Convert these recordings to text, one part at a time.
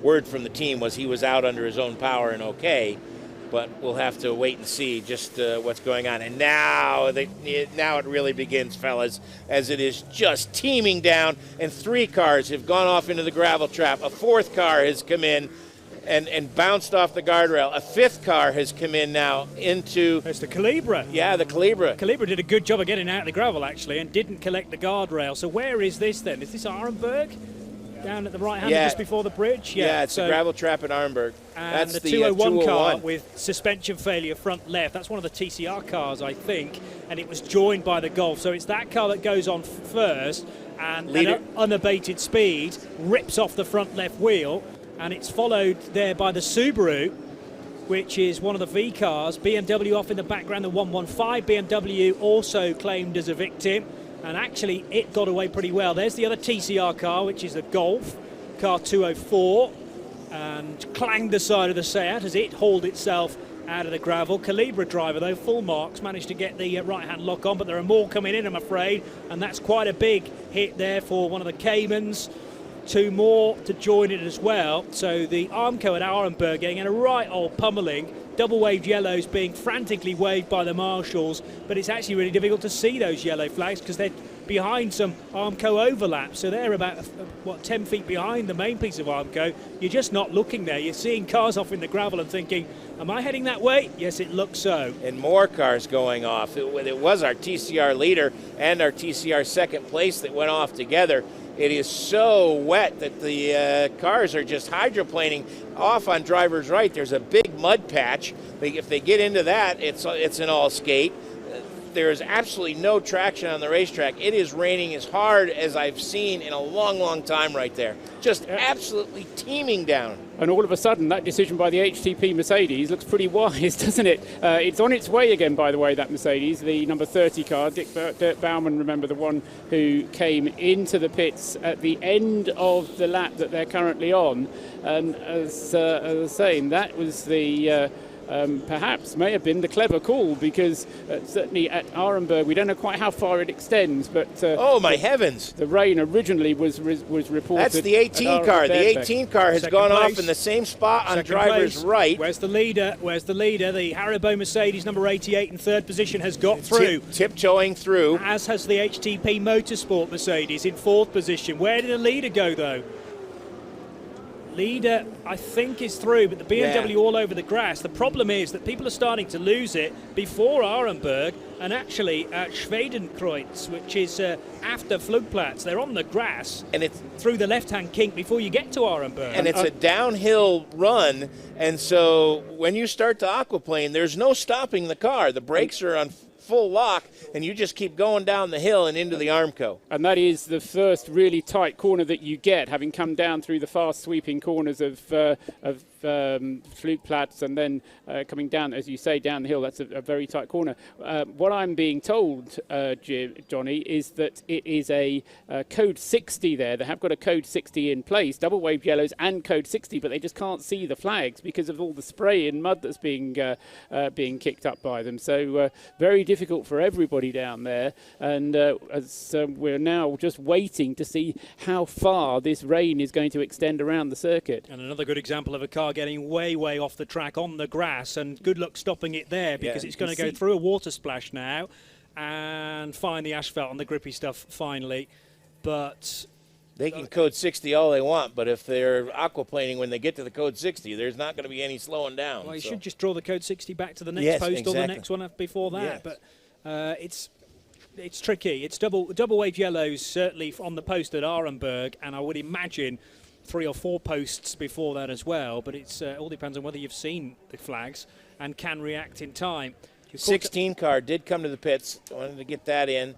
word from the team was he was out under his own power and okay. But we'll have to wait and see just what's going on. And now it really begins, fellas, as it is just teeming down, and 3 cars have gone off into the gravel trap. A 4th car has come in and bounced off the guardrail. A 5th car has come in now into... It's the Calibra. Yeah, the Calibra. Calibra did a good job of getting out of the gravel, actually, and didn't collect the guardrail. So where is this, then? Is this Arenberg? Down at the right hand, just before the bridge? Yeah, it's the gravel trap at Arenberg. And that's the 201 car 201. with suspension failure front left. That's one of the TCR cars, I think, and it was joined by the Golf. So it's that car that goes on first, and at unabated speed rips off the front left wheel, and it's followed there by the Subaru, which is one of the V cars. BMW off in the background, the 115. BMW also claimed as a victim. And actually, it got away pretty well. There's the other TCR car, which is the Golf, car 204, and clanged the side of the Seat as it hauled itself out of the gravel. Calibra driver, though, full marks, managed to get the right-hand lock on, but there are more coming in, I'm afraid, and that's quite a big hit there for one of the Caymans. 2 more to join it as well. So the Armco at Arenberg getting a right old pummeling. Double waved yellows being frantically waved by the marshals, but it's actually really difficult to see those yellow flags because they're behind some Armco overlap. So they're about 10 feet behind the main piece of Armco. You're just not looking there. You're seeing cars off in the gravel and thinking, am I heading that way? Yes, it looks so. And more cars going off. It was our TCR leader and our TCR second place that went off together. It is so wet that the cars are just hydroplaning off on driver's right. There's a big mud patch. If they get into that, it's an all skate. There is absolutely no traction on the racetrack. It is raining as hard as I've seen in a long, long time right there. Just absolutely teeming down. And all of a sudden, that decision by the HTP Mercedes looks pretty wise, doesn't it? It's on its way again, by the way, that Mercedes, the number 30 car. Dirk Baumann, remember, the one who came into the pits at the end of the lap that they're currently on. And as I was saying, that was the... perhaps may have been the clever call, because certainly at Arenberg we don't know quite how far it extends, but oh my heavens, the rain originally was reported. That's the 18 car. The 18 car has gone off in the same spot on driver's right. Where's the leader? The Haribo Mercedes number 88 in 3rd position has got through, tiptoeing through, as has the HTP Motorsport Mercedes in 4th position. Where did the leader go, though? Leader, I think, is through, but the BMW all over the grass. The problem is that people are starting to lose it before Arenberg and actually at Schwedenkreuz, which is after Flugplatz. They're on the grass and it's through the left-hand kink before you get to Arenberg. And it's a downhill run, and so when you start to aquaplane, there's no stopping the car. The brakes are on full lock, and you just keep going down the hill and into the Armco. And that is the first really tight corner that you get, having come down through the fast sweeping corners of Flugplatz, and then coming down, as you say, down the hill. That's a very tight corner. What I'm being told, Johnny, is that it is a code 60 there. They have got a code 60 in place, double wave yellows and code 60, but they just can't see the flags because of all the spray and mud that's being kicked up by them. So very difficult for everybody down there, and as we're now just waiting to see how far this rain is going to extend around the circuit. And another good example of a car getting way off the track on the grass, and good luck stopping it there, because it's going to go through a water splash now and find the asphalt on the grippy stuff finally. But they can code 60 all they want, but if they're aquaplaning when they get to the code 60, there's not going to be any slowing down. Well, you should just draw the code 60 back to the next post or the next one before that. Yes. But it's tricky. It's double wave yellows certainly on the post at Arenberg, and I would imagine 3 or 4 posts before that as well. But it's all depends on whether you've seen the flags and can react in time. 16 car did come to the pits. Wanted to get that in.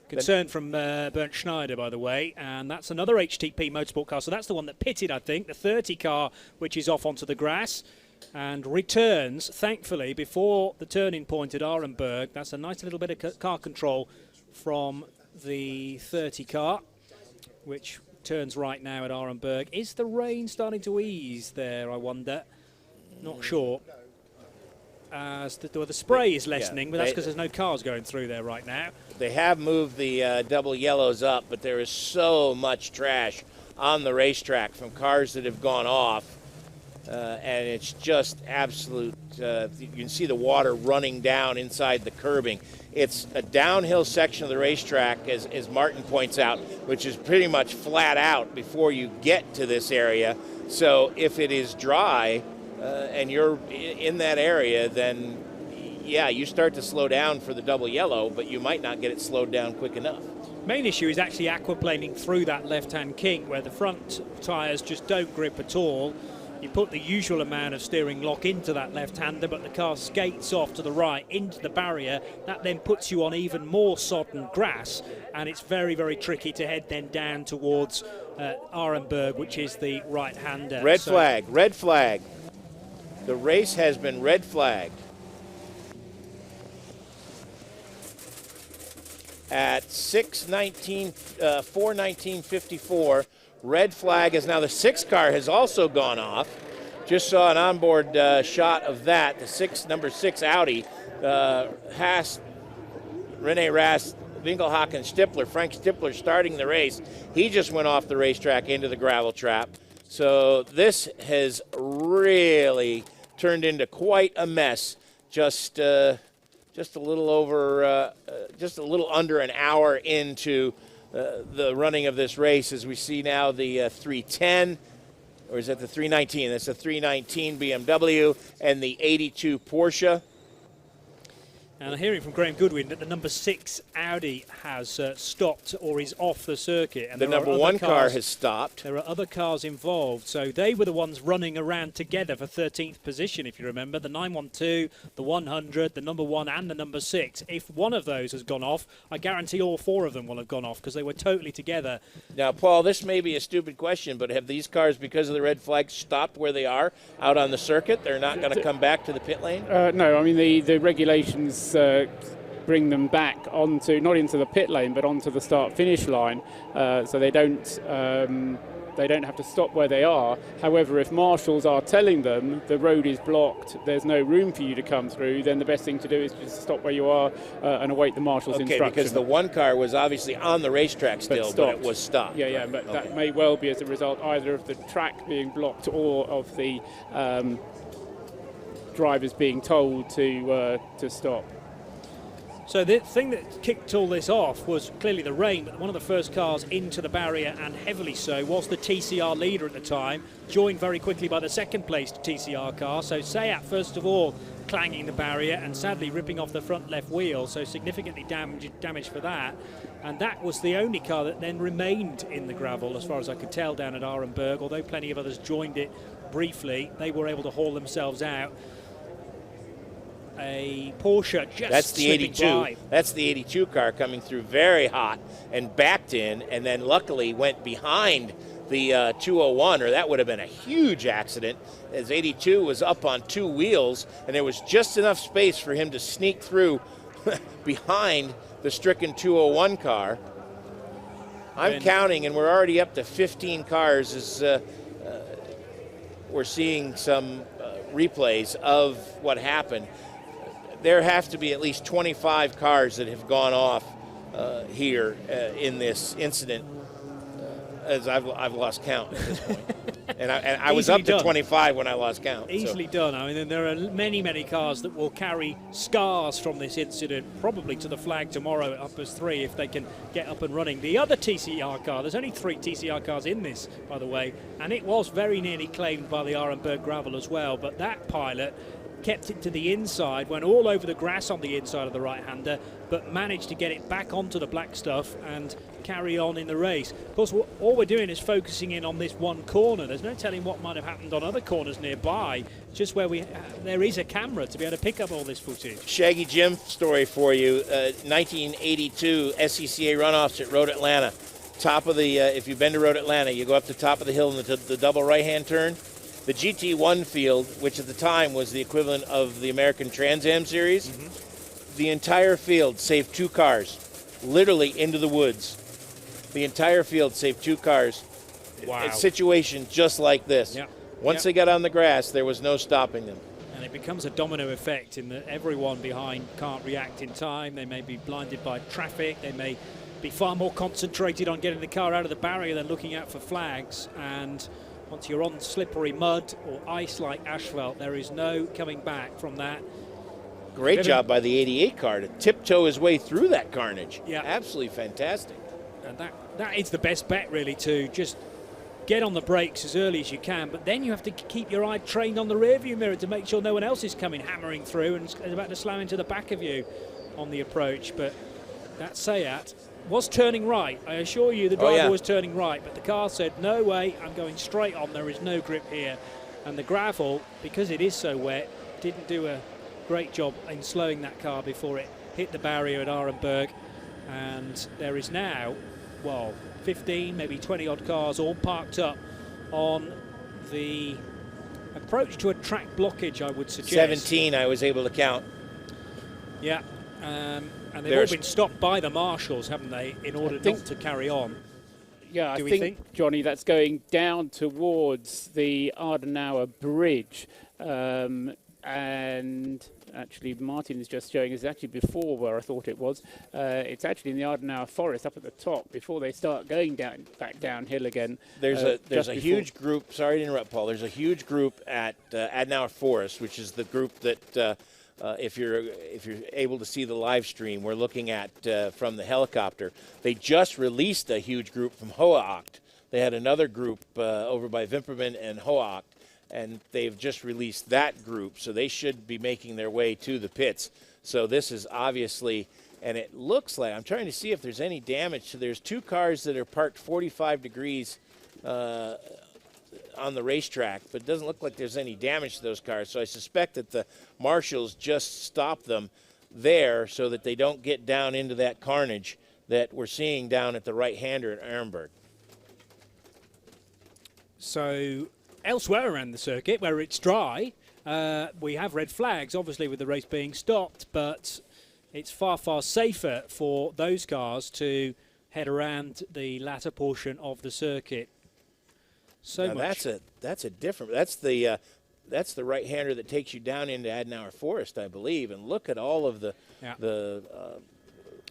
Concern from Bernd Schneider, by the way, and that's another HTP Motorsport car. So that's the one that pitted, I think, the 30 car, which is off onto the grass and returns, thankfully, before the turning point at Arenberg. That's a nice little bit of car control from the 30 car, which turns right now at Arenberg. Is the rain starting to ease there, I wonder? Not sure. as the spray is lessening, but that's they- because there's no cars going through there right now. They have moved the double yellows up, but there is so much trash on the racetrack from cars that have gone off, and it's just absolute. You can see the water running down inside the curbing. It's a downhill section of the racetrack, as Martin points out, which is pretty much flat out before you get to this area. So if it is dry and you're in that area, then yeah, you start to slow down for the double yellow, but you might not get it slowed down quick enough. Main issue is actually aquaplaning through that left-hand kink where the front tyres just don't grip at all. You put the usual amount of steering lock into that left-hander, but the car skates off to the right into the barrier. That then puts you on even more sodden grass, and it's very, very tricky to head then down towards Arenberg, which is the right-hander. Red flag, red flag. The race has been red flagged. At 4:19:54, red flag is now the 6 car has also gone off. Just saw an onboard shot of that. The number 6 Audi, Haas, Rene Rast, Winkelhaken, Stippler, Frank Stippler starting the race. He just went off the racetrack into the gravel trap. So this has really turned into quite a mess. Just a little under an hour into the running of this race, as we see now the 310, or is that the 319? That's the 319 BMW and the 82 Porsche. And I'm hearing from Graham Goodwin that the number 6 Audi has stopped or is off the circuit. And The number 1 car has stopped. There are other cars involved. So they were the ones running around together for 13th position, if you remember. The 912, the 100, the number 1 and the number 6. If one of those has gone off, I guarantee all 4 of them will have gone off because they were totally together. Now, Paul, this may be a stupid question, but have these cars, because of the red flag, stopped where they are out on the circuit? They're not going to come back to the pit lane? No, I mean the regulations bring them back onto, not into the pit lane, but onto the start-finish line, so they don't have to stop where they are. However, if marshals are telling them the road is blocked, there's no room for you to come through, then the best thing to do is just stop where you are and await the marshal's instruction. Okay, because the 1 car was obviously on the racetrack still, but it was stopped. Yeah, but that may well be as a result either of the track being blocked or of the drivers being told to stop. So the thing that kicked all this off was clearly the rain, but one of the first cars into the barrier, and heavily so, was the TCR leader at the time, joined very quickly by the second-placed TCR car. So Seat, first of all, clanging the barrier and sadly ripping off the front left wheel, so significantly damaged for that. And that was the only car that then remained in the gravel, as far as I could tell, down at Arenberg. Although plenty of others joined it briefly, they were able to haul themselves out. A Porsche just That's the 82. by. That's the 82 car coming through very hot and backed in, and then luckily went behind the 201, or that would have been a huge accident, as 82 was up on 2 wheels, and there was just enough space for him to sneak through behind the stricken 201 car. I'm counting, and we're already up to 15 cars as we're seeing some replays of what happened. There have to be at least 25 cars that have gone off here in this incident, as I've lost count at this point. and I was up to 25 when I lost count. Easily done. I mean, there are many, many cars that will carry scars from this incident, probably to the flag tomorrow at Uppers 3 if they can get up and running. The other TCR car, there's only 3 TCR cars in this, by the way, and it was very nearly claimed by the Arenberg gravel as well, but that pilot kept it to the inside, went all over the grass on the inside of the right-hander, but managed to get it back onto the black stuff and carry on in the race. Of course, all we're doing is focusing in on this one corner. There's no telling what might have happened on other corners nearby, just where there is a camera to be able to pick up all this footage. Shaggy Jim story for you. 1982 SCCA runoffs at Road Atlanta. Top of the, if you've been to Road Atlanta, you go up the top of the hill in the double right-hand turn. The GT1 field, which at the time was the equivalent of the American Trans Am Series, the entire field, save 2 cars, literally into the woods. The entire field, save 2 cars. Wow. A situation just like this. Yep. Once they got on the grass, there was no stopping them. And And it becomes a domino effect in that everyone behind can't react in time. They may be blinded by traffic. They may be far more concentrated on getting the car out of the barrier than looking out for flags. And once you're on slippery mud or ice like asphalt, there is no coming back from that. Great job by the 88 car to tiptoe his way through that carnage. Yeah. Absolutely fantastic. And that is the best bet, really, to just get on the brakes as early as you can, but then you have to keep your eye trained on the rearview mirror to make sure no one else is coming hammering through and is about to slam into the back of you on the approach. But that Seat was turning right. I assure you the driver was turning right, but the car said, no way, I'm going straight on, there is no grip here. And the gravel, because it is so wet, didn't do a great job in slowing that car before it hit the barrier at Arenberg. And there is now, 15, maybe 20 odd cars all parked up on the approach to a track blockage, I would suggest. 17 I was able to count. Yeah, and they've all been stopped by the marshals, haven't they, in order not to carry on. Yeah, I think, Johnny, that's going down towards the Ardenauer Bridge. And actually, Martin is just showing us actually before where I thought it was. It's actually in the Ardenauer Forest up at the top before they start going back downhill again. There's a huge group. Sorry to interrupt, Paul. There's a huge group at Adenauer Forest, which is the group that if you're able to see the live stream, we're looking at from the helicopter. They just released a huge group from Hoacht. They had another group over by Wimperman and Hoacht. And they've just released that group, so they should be making their way to the pits. So this is obviously, and it looks like, I'm trying to see if there's any damage. So there's two cars that are parked 45 degrees on the racetrack, but it doesn't look like there's any damage to those cars. So I suspect that the marshals just stopped them there so that they don't get down into that carnage that we're seeing down at the right-hander at Arenberg. So elsewhere around the circuit, where it's dry, we have red flags, obviously, with the race being stopped, but it's far, far safer for those cars to head around the latter portion of the circuit. So much. That's the right-hander that takes you down into Adenauer Forest, I believe, and look at all of the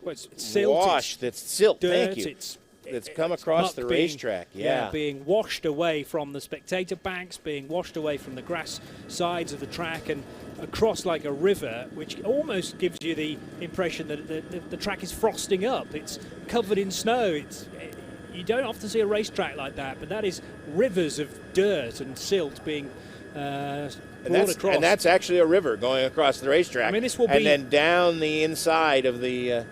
it's silt, wash that's silt. Dirt, thank you. It's come across the racetrack, being washed away from the spectator banks, being washed away from the grass sides of the track and across like a river, which almost gives you the impression that the track is frosting up. It's covered in snow. You don't often see a racetrack like that, but that is rivers of dirt and silt being brought across. And that's actually a river going across the racetrack. I mean, this will be, and then down the inside of the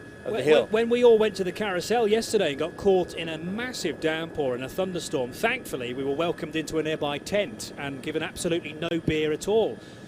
hill. When we all went to the carousel yesterday and got caught in a massive downpour and a thunderstorm, thankfully we were welcomed into a nearby tent and given absolutely no beer at all.